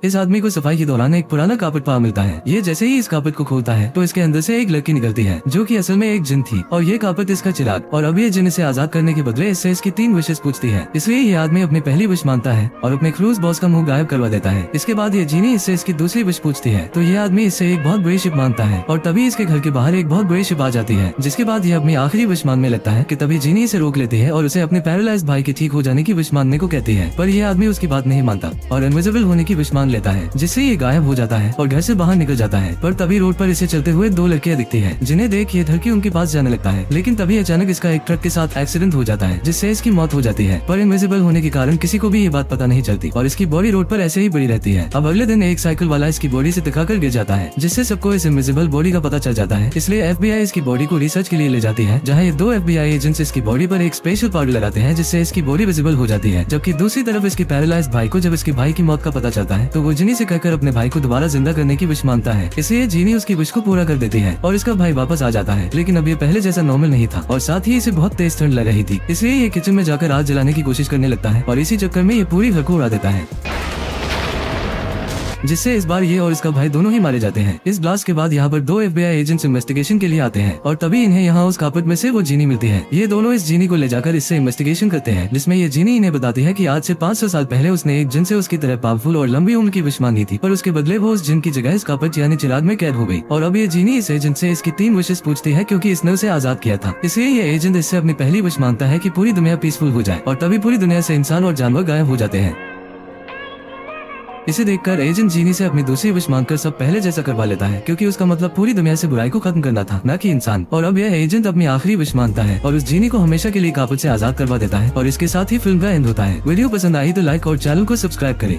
इस आदमी को सफाई के दौरान एक पुराना कार्पेट पा मिलता है। ये जैसे ही इस कार्पेट को खोलता है तो इसके अंदर से एक लड़की निकलती है जो कि असल में एक जिन थी और ये कार्पेट इसका चिराग। और अब ये जिन इसे आजाद करने के बदले इससे इसकी 3 विशेष पूछती है। इसलिए ये आदमी अपनी पहली विश मानता है और अपने क्रूज बॉस का मुंह गायब करवा देता है। इसके बाद ये जीनी इससे इसकी दूसरी विश पूछती है तो ये आदमी इससे एक बहुत बड़ी शिप मांगता है और तभी इसके घर के बाहर एक बहुत बड़ी शिप आ जाती है। जिसके बाद ये अपनी आखिरी विश मानने लगता है कि तभी जीनी इसे रोक लेती है और उसे अपने पैरालाइज्ड भाई के ठीक हो जाने की विश मानने को कहती है। पर यह आदमी उसकी बात नहीं मानता और इनविजिबल होने की विश मान लेता है, जिससे ये गायब हो जाता है और घर से बाहर निकल जाता है। पर तभी रोड पर इसे चलते हुए 2 लड़कियां दिखती हैं, जिन्हें देख ये धड़की उनके पास जाने लगता है। लेकिन तभी अचानक इसका एक ट्रक के साथ एक्सीडेंट हो जाता है जिससे इसकी मौत हो जाती है। पर इनविजिबल होने के कारण किसी को भी ये बात पता नहीं चलती और इसकी बॉडी रोड पर ऐसे ही पड़ी रहती है। अब अगले दिन एक साइकिल वाला इसकी बॉडी से टकराकर गिर जाता है, जिससे सबको इस इनविजिबल बॉडी का पता चल जाता है। इसलिए FBI इसकी बॉडी को रिसर्च के लिए ले जाती है, जहाँ ये 2 FBI एजेंट्स इसकी बॉडी पर एक स्पेशल पाउडर लगाते हैं जिससे इसकी बॉडी विजिबल हो जाती है। जबकि दूसरी तरफ इसके पैरालाइज्ड भाई को जब इसके भाई की मौत का पता चलता है तो वो जिनी से कहकर अपने भाई को दोबारा जिंदा करने की विश मांगता है। इसलिए जीनी उसकी विश को पूरा कर देती है और इसका भाई वापस आ जाता है। लेकिन अब ये पहले जैसा नॉर्मल नहीं था और साथ ही इसे बहुत तेज ठंड लग रही थी। इसलिए ये किचन में जाकर आग जलाने की कोशिश करने लगता है और इसी चक्कर में ये पूरी घर को उड़ा देता है, जिससे इस बार ये और इसका भाई दोनों ही मारे जाते हैं। इस ब्लास्ट के बाद यहाँ पर 2 FBI एजेंट्स इन्वेस्टिगेशन के लिए आते हैं और तभी इन्हें यहाँ उस कार्पेट में से वो जीनी मिलती है। ये दोनों इस जीनी को ले जाकर इससे इन्वेस्टिगेशन करते हैं, जिसमें ये जीनी इन्हें बताती है कि आज से 500 साल पहले उसने एक जिन से उसकी तरह पावरफुल और लंबी उम्र की विश मांगी थी, पर उसके बदले वो उस जिन की जगह इस कार्पेट यानी चिराग में कैद हो गई। और अब ये जीनी इस एजेंट से इसकी 3 विशेष पूछती है क्योंकि इसने उसे आजाद किया था। इसलिए ये एजेंट इससे अपनी पहली विश मांगता है कि पूरी दुनिया पीसफुल हो जाए और तभी पूरी दुनिया से इंसान और जानवर गायब हो जाते हैं। इसे देखकर एजेंट जीनी से अपनी दूसरी विश मांगकर सब पहले जैसा करवा लेता है, क्योंकि उसका मतलब पूरी दुनिया से बुराई को खत्म करना था, न कि इंसान। और अब यह एजेंट अपनी आखिरी विश मांगता है और उस जीनी को हमेशा के लिए कार्पेट से आजाद करवा देता है और इसके साथ ही फिल्म का एंड होता है। वीडियो पसंद आई तो लाइक और चैनल को सब्सक्राइब करें।